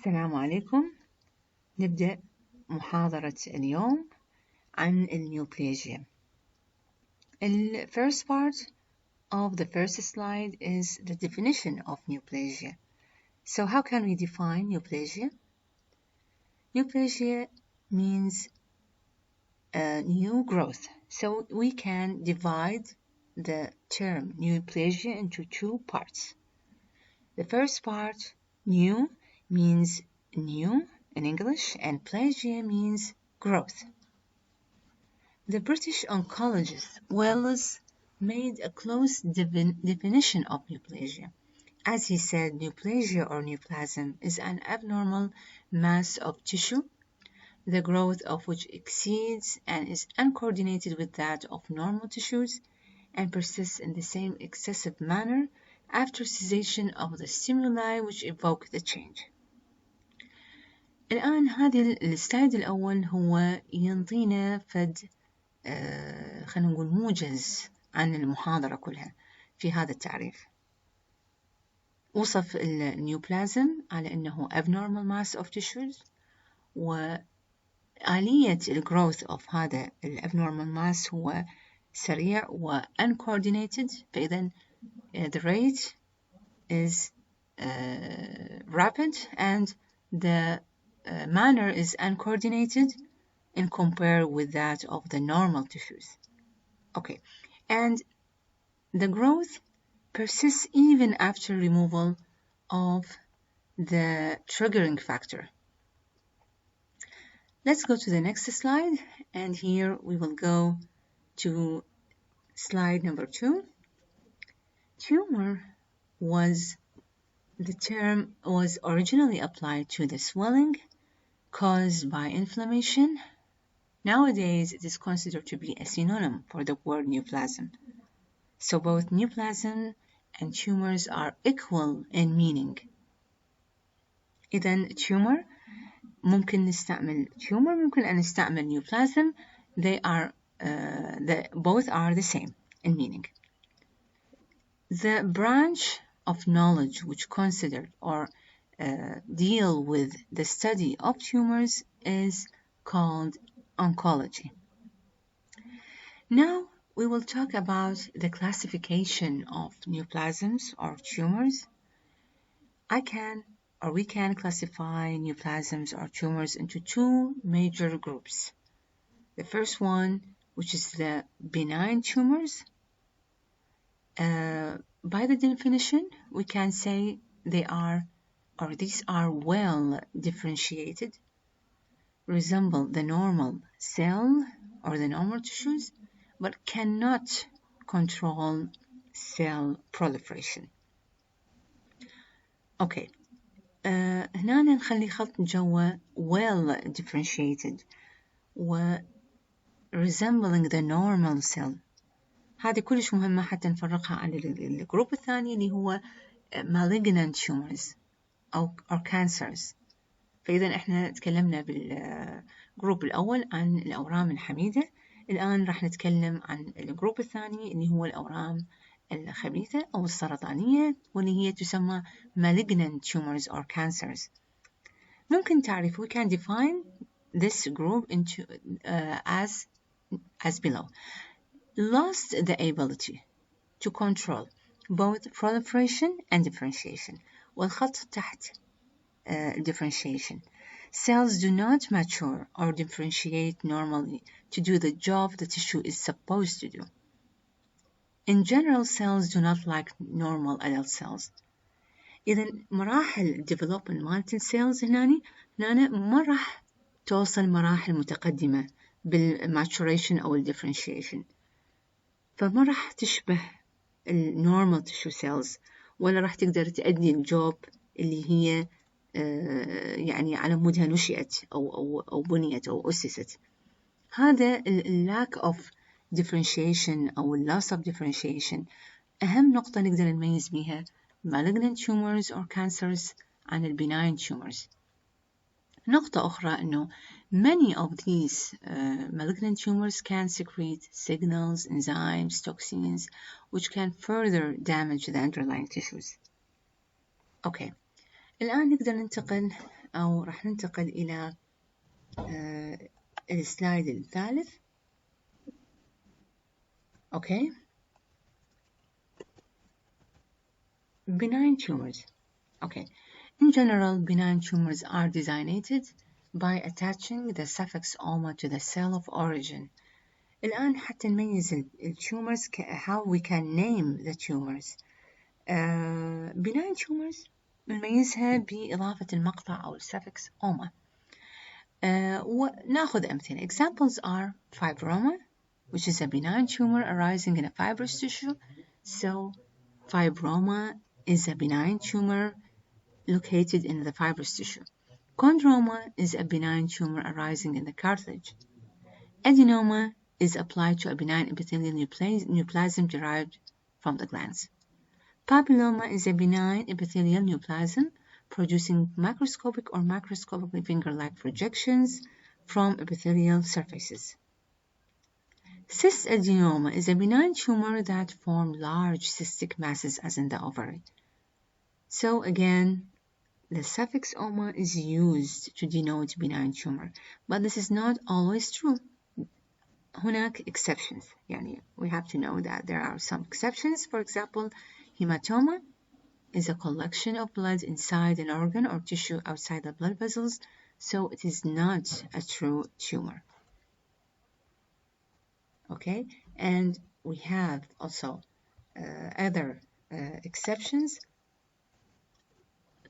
السلام عليكم. نبدأ محاضرة اليوم عن النيوبليجيا. The first part of the first slide is the definition of neoplasia. So how can we define neoplasia? Neoplasia means new growth. So we can divide the term neoplasia into two parts. The first part, new, means new in English, and plasia means growth. The British oncologist Wells made a close definition of neoplasia. As he said, neoplasia or neoplasm is an abnormal mass of tissue, the growth of which exceeds and is uncoordinated with that of normal tissues and persists in the same excessive manner after cessation of the stimuli which evoke the change. الآن هذا السلايد الأول هو ينطينا خلينا نقول موجز عن المحاضرة كلها في هذا التعريف. وصف النيوبلازم على أنه abnormal mass of tissues، وآلية الجروث of هذا abnormal mass هو سريع و uncoordinated، فإذا the rate is rapid and the manner is uncoordinated in compare with that of the normal tissues. Okay, and the growth persists even after removal of the triggering factor. Let's go to the next slide, and here we will go to slide number 2. Tumor the term was originally applied to the swelling caused by inflammation. Nowadays, it is considered to be a synonym for the word neoplasm. So both neoplasm and tumors are equal in meaning. إذن tumor ممكن نستعمل tumor ممكن أن نستعمل neoplasm. Both are the same in meaning. The branch of knowledge which considered or deal with the study of tumors is called oncology. Now we will talk about the classification of neoplasms or tumors. We can classify neoplasms or tumors into two major groups. The first one, which is the benign tumors. By the definition, we can say these are well differentiated, resemble the normal cell or the normal tissues, but cannot control cell proliferation. Okay. هنا نخلي خط جوا well differentiated و resembling the normal cell. هذه كلش مهمة حتى نفرقها عن الجروب الثاني اللي هو malignant tumors أو cancers. فإذا إحنا تكلمنا بالجروب الأول عن الأورام الحميدة، الآن راح نتكلم عن الجروب الثاني اللي هو الأورام الخبيثة أو السرطانية، واللي هي تسمى malignant tumors or cancers. ممكن تعرف we can define this group into as below. Lost the ability to control both proliferation and differentiation. والخط تحت differentiation. Cells do not mature or differentiate normally to do the job the tissue is supposed to do. In general, cells do not like normal adult cells. إذن مراحل development مالت السيلز هنا ما راح توصل مراحل متقدمة بالmaturation أو differentiation. فما راح تشبه normal tissue cells ولا راح تقدر تأدي الجوب اللي هي يعني على مودها نشئت أو بنيت أو أسست. هذا lack of differentiation أو loss of differentiation أهم نقطة نقدر نميز بيها malignant tumors or cancers عن benign tumors. نقطة أخرى أنه many of these malignant tumors can secrete signals, enzymes, toxins which can further damage the underlying tissues. Okay. الآن نقدر ننتقل أو راح ننتقل إلى السلايد الثالث. أوكي. Benign tumors. Okay. In general, benign tumors are designated by attaching the suffix oma to the cell of origin. الآن حتى نميز التيومرز how we can name the tumors. benign tumors نميزها بإضافة المقطع أو السفكس oma. وناخذ أمثلة. Examples are fibroma, which is a benign tumor arising in a fibrous tissue. So fibroma is a benign tumor located in the fibrous tissue. Chondroma is a benign tumor arising in the cartilage. Adenoma is applied to a benign epithelial neoplasm derived from the glands. Papilloma is a benign epithelial neoplasm producing macroscopic or macroscopically finger-like projections from epithelial surfaces. Cystadenoma is a benign tumor that forms large cystic masses as in the ovary. So again, the suffix oma is used to denote benign tumor, but this is not always true. هناك exceptions. يعني we have to know that there are some exceptions. For example, hematoma is a collection of blood inside an organ or tissue outside the blood vessels, so it is not a true tumor. Okay, and we have also other exceptions,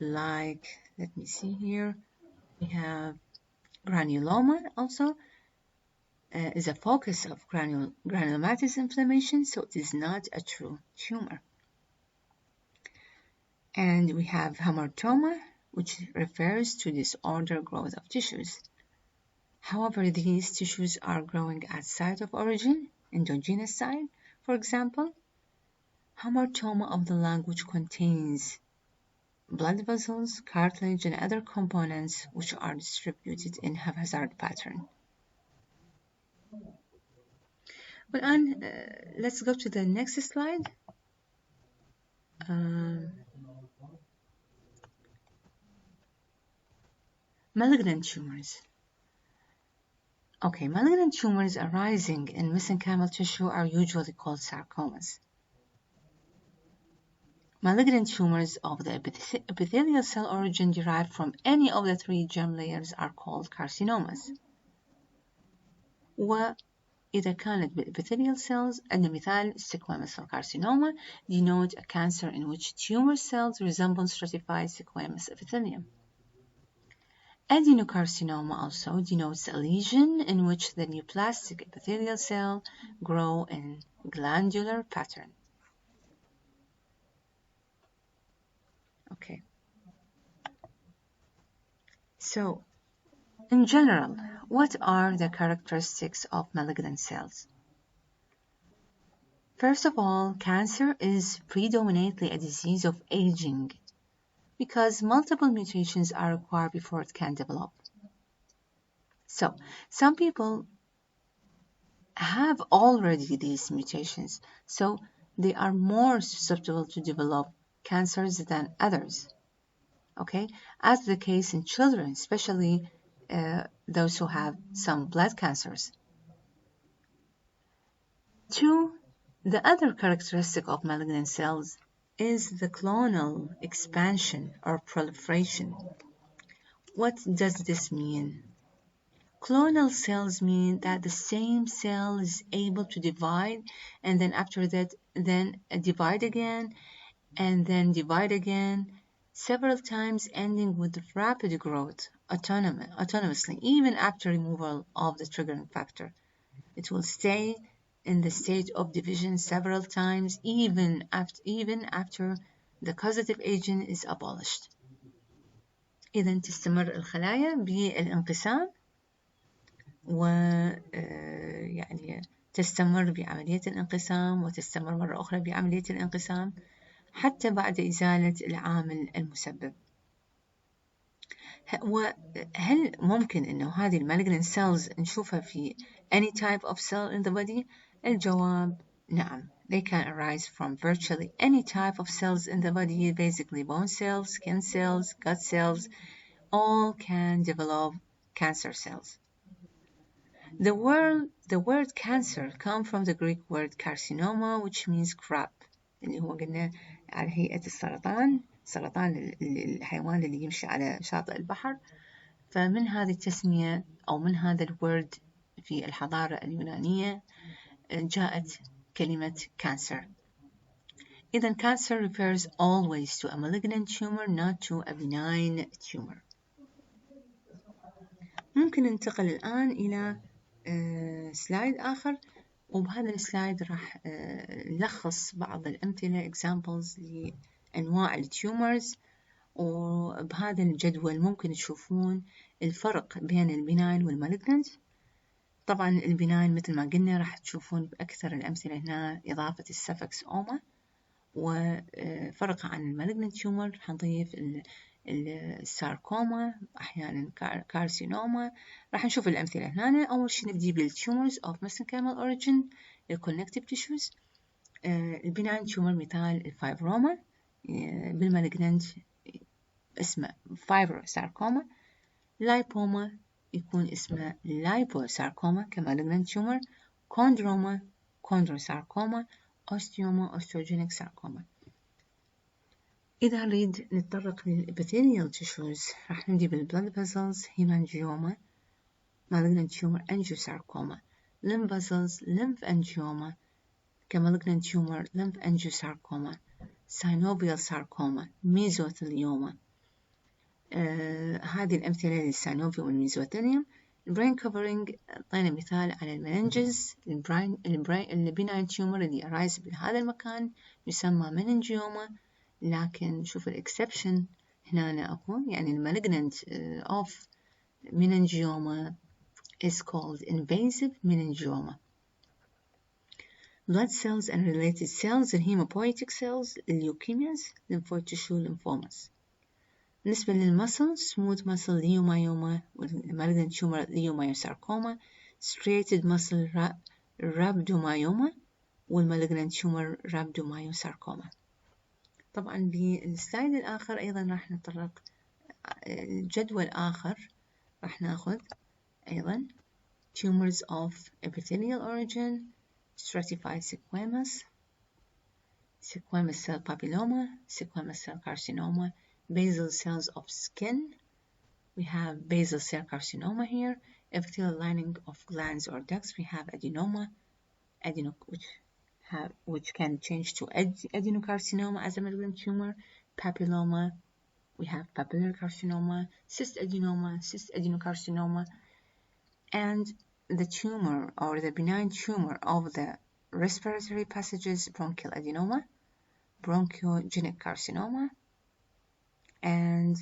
like, let me see here, we have granuloma also is a focus of granulomatous inflammation, so it is not a true tumor. And we have hamartoma, which refers to disordered growth of tissues. However, these tissues are growing at site of origin, endogenous site. For example, hamartoma of the lung, which contains blood vessels, cartilage, and other components which are distributed in haphazard pattern. والآن let's go to the next slide. Malignant tumors. Okay, malignant tumors arising in mesenchymal tissue are usually called sarcomas. Malignant tumors of the epithelial cell origin derived from any of the three germ layers are called carcinomas. وإذا كانت بالepithelial cells, عندنا مثال squamous cell carcinoma denote a cancer in which tumor cells resemble stratified squamous epithelium. Adenocarcinoma also denotes a lesion in which the neoplastic epithelial cell grow in glandular pattern. Okay. So, in general, what are the characteristics of malignant cells? First of all, cancer is predominantly a disease of aging because multiple mutations are required before it can develop. So, some people have already these mutations, so they are more susceptible to develop cancers than others. Okay, as the case in children, especially those who have some blood cancers. Two, the other characteristic of malignant cells is the clonal expansion or proliferation. What does this mean? Clonal cells mean that the same cell is able to divide, and then after that, then divide again, and then divide again, several times, ending with rapid growth autonomously, even after removal of the triggering factor. It will stay in the state of division several times, even after the causative agent is abolished. إذا تستمر الخلايا بالانقسام يعني تستمر بعملية الانقسام وتستمر مرة أخرى بعملية الانقسام حتى بعد إزالة العامل المسبب. وهل ممكن إنه هذه المالجنant cells نشوفها في any type of cell in the body؟ الجواب نعم. They can arise from virtually any type of cells in the body, basically bone cells, skin cells, gut cells, all can develop cancer cells. The word cancer come from the Greek word carcinoma, which means crab، اللي هو قلنا على هيئة السرطان، سرطان الحيوان اللي يمشي على شاطئ البحر. فمن هذه التسمية أو من هذا الورد في الحضارة اليونانية جاءت كلمة cancer. إذا cancer refers always to a malignant tumor, not to a benign tumor. ممكن ننتقل الآن إلى سلايد آخر، وبهذا السلايد راح نلخص بعض الأمثلة examples لأنواع التيومرز. وبهذا الجدول ممكن تشوفون الفرق بين البناين والمالجننت. طبعا البناين مثل ما قلنا راح تشوفون بأكثر الأمثلة هنا إضافة السفكس أوما، وفرق عن المالجننت تيومر راح نضيف الساركوما، أحيانا كارسينوما. راح نشوف الأمثلة هنا. أول شيء نبدي بالتيومرز of mesenchymal origin، الكونكتيف تيشوز. البناين تيومر مثال الفايبروما، بالمالجننت اسمه فايبروساركوما. لايبوما يكون اسمه لايبوساركوما كمالجننت تيومر. كوندروما كوندروساركوما. أوستيوما أوستوجينيك ساركوما. إذا نريد نتطرق للإبيثيليال تيشوز راح نبدي بالبلد فيسلز هيمانجيوما malignant tumor angiosarcoma. lymph vessels lymph angioma كmalignant tumor lymph angiosarcoma. synovial sarcoma mesothelioma. هذه الأمثلة للسينوفيوم والميزوثيليوم. brain covering أعطينا مثال على المننجز. البناين تيومر اللي arise بهذا المكان يسمى مننجيوما، لكن شوف الإكسبشن هنا أكو، يعني المالجننت of meningioma is called invasive meningioma. blood cells and related cells الهيموبويتيك cells الليوكيمياز lymphoid tissue lymphomas. بالنسبة للمسل smooth muscle ليومايوما والمالجننت tumor ليومايوساركوما. striated muscle رابدومايوما والمالجننت tumor رابدومايوساركوما. طبعا بالسلايد الآخر أيضا راح نتطرق جدول آخر، راح ناخذ أيضا tumors of epithelial origin stratified squamous squamous cell papilloma squamous cell carcinoma. basal cells of skin, we have basal cell carcinoma here. epithelial lining of glands or ducts, we have adenoma which can change to adenocarcinoma as a malignant tumor. papilloma, we have papillary carcinoma. cyst adenocarcinoma. And the tumor or the benign tumor of the respiratory passages, bronchial adenoma, bronchogenic carcinoma. And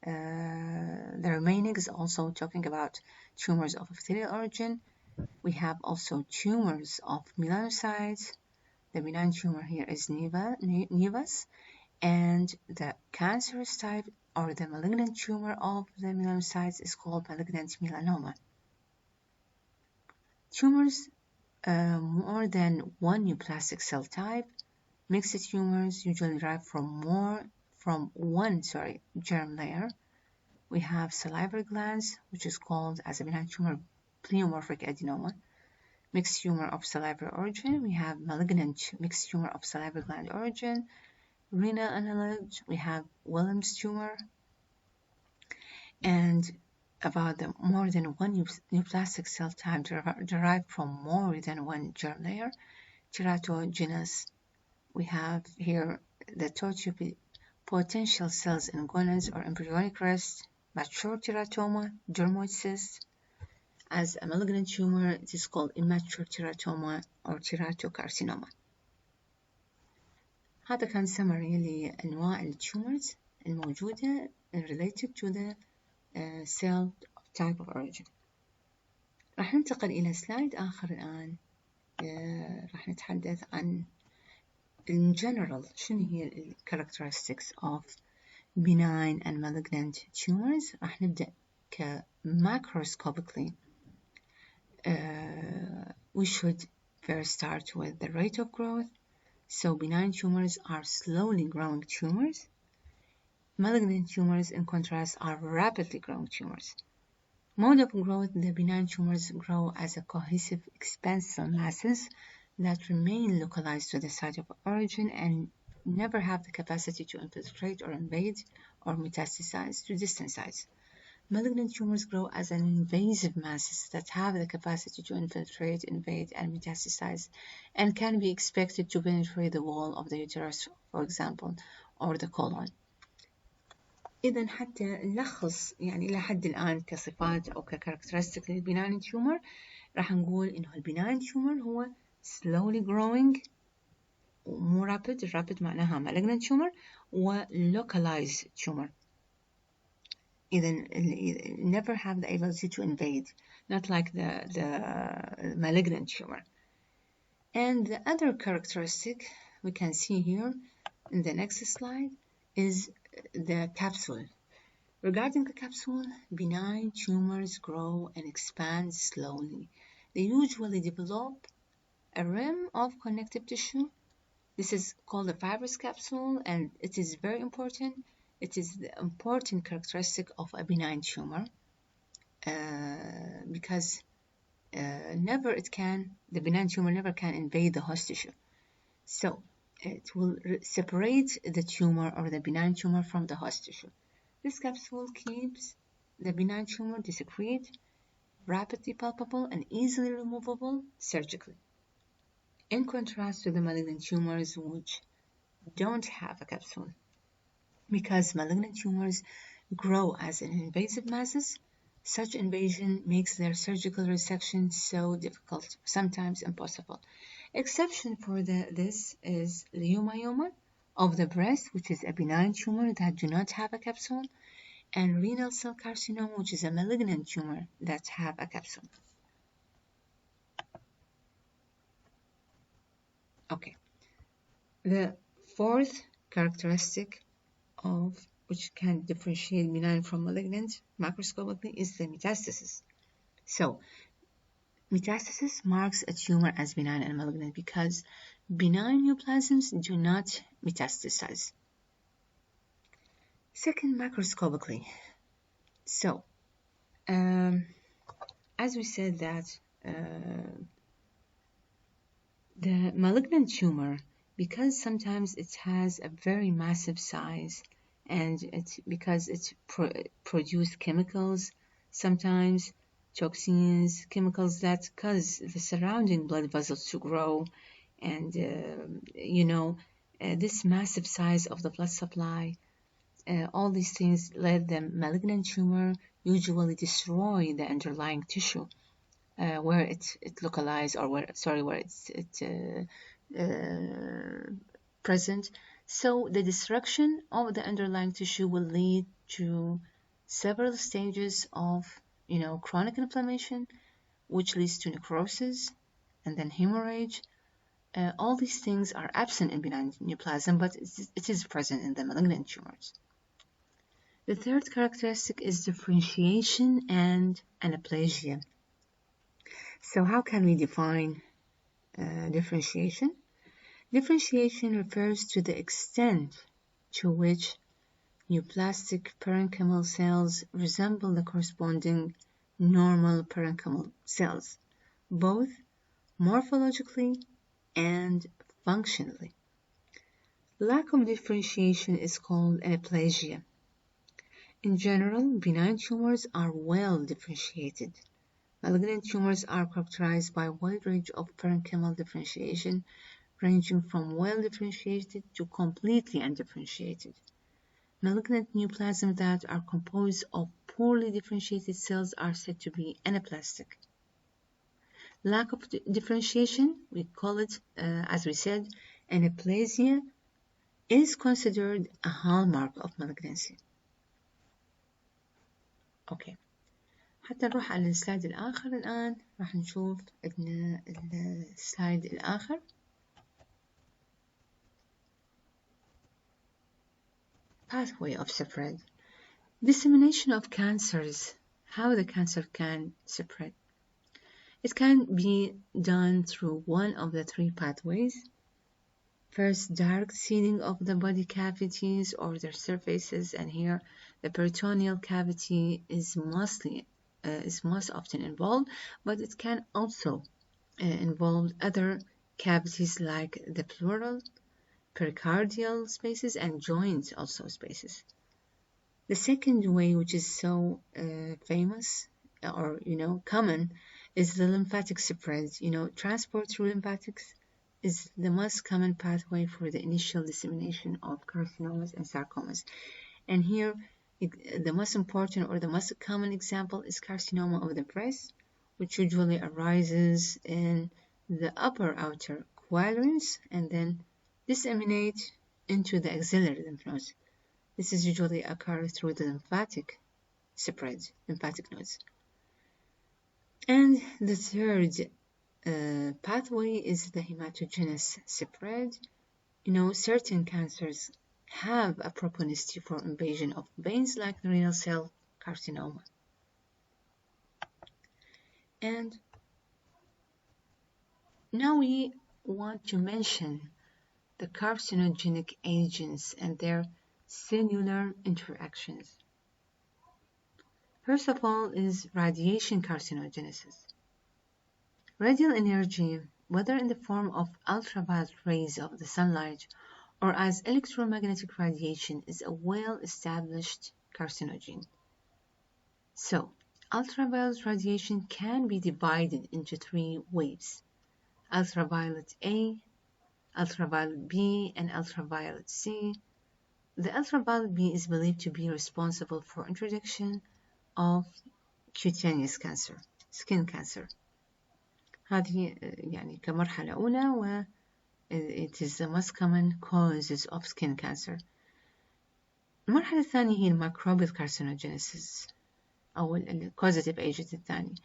the remaining is also talking about tumors of epithelial origin. We have also tumors of melanocytes. The benign tumor here is nevus, and the cancerous type or the malignant tumor of the melanocytes is called malignant melanoma. Tumors more than one neoplastic cell type. Mixed tumors usually derive from one germ layer. We have salivary glands, which is called as a benign tumor pleomorphic adenoma. Mixed tumor of salivary origin. We have malignant mixed tumor of salivary gland origin. Renal analog, we have Willem's tumor. And about the more than one neoplastic cell type derived from more than one germ layer. Teratogenous, we have here the potential cells in gonads or embryonic rest. Mature teratoma, dermoid cyst. As a malignant tumor, it is called immature teratoma or teratocarcinoma. هذا كان summary لأنواع التيومرز الموجودة related to the cell type of origin. راح ننتقل إلى سلايد آخر الآن. راح نتحدث عن in general شنو هي ال characteristics of benign and malignant tumors. راح نبدأ macroscopically. We should first start with the rate of growth. So benign tumors are slowly growing tumors. Malignant tumors, in contrast, are rapidly growing tumors. Mode of growth: the benign tumors grow as a cohesive, expansive masses that remain localized to the site of origin and never have the capacity to infiltrate or invade or metastasize to distant sites. Malignant tumors grow as an invasive masses that have the capacity to infiltrate, invade, and metastasize, and can be expected to penetrate the wall of the uterus, for example, or the colon. إذا حتى نلخص يعني إلى حد الآن كصفات أو ككاركترستيك للبناين تيومر، راح نقول إنه البناين تيومر هو slowly growing ومو rapid معناها malignant tumor و localized tumor. إذا never have the ability to invade, not like the malignant tumor. And the other characteristic we can see here in the next slide is the capsule. Regarding the capsule, benign tumors grow and expand slowly. They usually develop a rim of connective tissue. This is called a fibrous capsule, and it is very important. It is the important characteristic of a benign tumor because the benign tumor never can invade the host tissue. So it will separate the tumor or the benign tumor from the host tissue. This capsule keeps the benign tumor discrete, rapidly palpable, and easily removable surgically. In contrast to the malignant tumors, which don't have a capsule. Because malignant tumors grow as an invasive masses, such invasion makes their surgical resection so difficult, sometimes impossible. Exception for this is leiomyoma of the breast, which is a benign tumor that do not have a capsule, and renal cell carcinoma, which is a malignant tumor that have a capsule. Okay. The fourth characteristic of which can differentiate benign from malignant macroscopically is the metastasis. So, metastasis marks a tumor as benign and malignant because benign neoplasms do not metastasize. Second, macroscopically. So, as we said that the malignant tumor, because sometimes it has a very massive size and because it produces chemicals, sometimes toxins, chemicals that cause the surrounding blood vessels to grow, and this massive size of the blood supply, all these things let the malignant tumor usually destroy the underlying tissue where it localized or where it's present. So the destruction of the underlying tissue will lead to several stages of chronic inflammation, which leads to necrosis and then hemorrhage. All these things are absent in benign neoplasm, but it is present in the malignant tumors. The third characteristic is differentiation and anaplasia. So how can we define differentiation? Differentiation refers to the extent to which neoplastic parenchymal cells resemble the corresponding normal parenchymal cells, both morphologically and functionally. Lack of differentiation is called anaplasia. In general, benign tumors are well differentiated. Malignant tumors are characterized by a wide range of parenchymal differentiation, ranging from well differentiated to completely undifferentiated. Malignant neoplasms that are composed of poorly differentiated cells are said to be anaplastic. Lack of differentiation, we call it, as we said, anaplasia, is considered a hallmark of malignancy. Okay. حتى نروح على السلايد الآخر الآن راح نشوف عندنا السلايد الآخر. Pathway of spread. Dissemination of cancers. How the cancer can spread. It can be done through one of the three pathways. First, direct seeding of the body cavities or their surfaces, and here the peritoneal cavity is most often involved, but it can also involve other cavities like the pleural, pericardial spaces, and joint also spaces. The second way, which is so famous or common, is the lymphatic spread. Transport through lymphatics is the most common pathway for the initial dissemination of carcinomas and sarcomas. And here, the most important or the most common example is carcinoma of the breast, which usually arises in the upper outer quadrants and then disseminate into the axillary lymph nodes. This is usually occurs through the lymphatic spread, lymphatic nodes. And the third pathway is the hematogenous spread. Certain cancers have a propensity for invasion of veins like the renal cell carcinoma. And now we want to mention the carcinogenic agents and their cellular interactions. First of all is radiation carcinogenesis. Radial energy, whether in the form of ultraviolet rays of the sunlight or as electromagnetic radiation, is a well-established carcinogen. So, ultraviolet radiation can be divided into three waves: ultraviolet A, ultraviolet B, and ultraviolet C. The ultraviolet B is believed to be responsible for introduction of cutaneous cancer, skin cancer. هذه يعني كمرحلة أولى و it is the most common causes of skin cancer. المرحلة الثانية هي الميكروبيال carcinogenesis أو causative agent الثاني.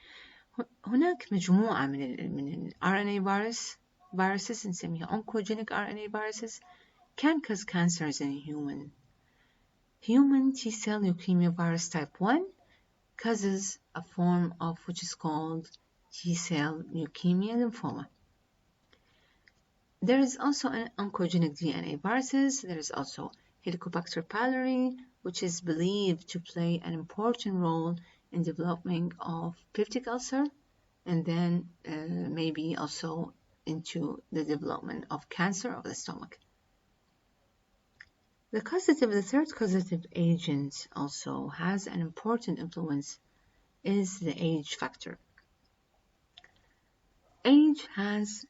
هناك مجموعة من ال RNA viruses نسميها oncogenic RNA viruses can cause cancers in human. Human T-cell leukemia virus type 1 causes a form of which is called T-cell leukemia lymphoma. There is also an oncogenic DNA viruses. There is also Helicobacter pylori, which is believed to play an important role in development of peptic ulcer, and then maybe also into the development of cancer of the stomach. The third causative agent also has an important influence is the age factor. Age has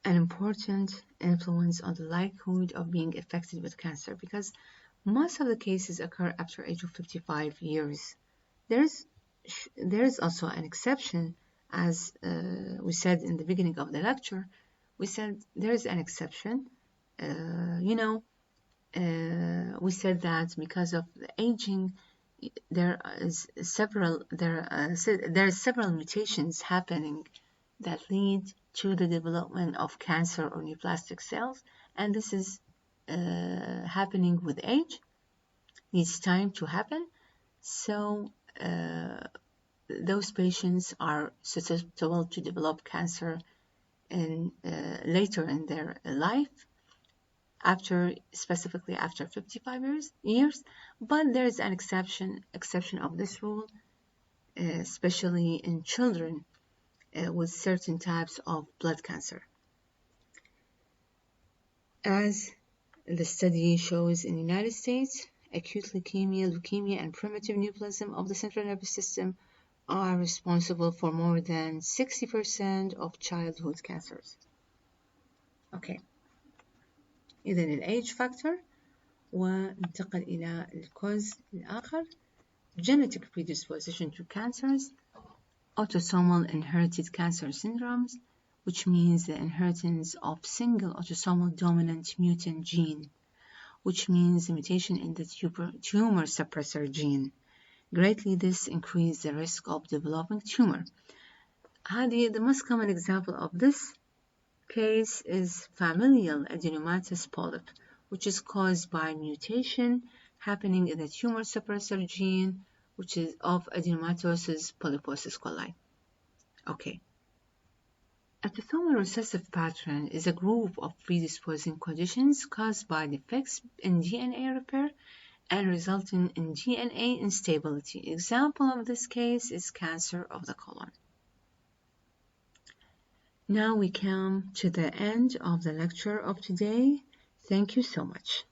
an important influence on the likelihood of being affected with cancer because most of the cases occur after age of 55 years. There is also an exception, as we said in the beginning of the lecture. We said there is an exception. We said that because of the aging, there are several mutations happening that lead to the development of cancer or neoplastic cells, and this is happening with age. Needs time to happen, so those patients are susceptible to develop cancer later in their life, specifically after 55 years. But there is an exception of this rule, especially in children with certain types of blood cancer. As the study shows in the United States, acute leukemia, and primitive neoplasm of the central nervous system are responsible for more than 60% of childhood cancers. Okay. إذن الage factor، وننتقل إلى الكوز الآخر. Genetic predisposition to cancers, autosomal inherited cancer syndromes, which means the inheritance of single autosomal dominant mutant gene, which means the mutation in the tumor suppressor gene. Greatly this increases the risk of developing tumor. The most common example of this case is familial adenomatous polyp, which is caused by mutation happening in the tumor suppressor gene, which is of adenomatosis polyposis coli. Okay. Autosomal recessive pattern is a group of predisposing conditions caused by defects in DNA repair and resulting in DNA instability. Example of this case is cancer of the colon. Now we come to the end of the lecture of today. Thank you so much.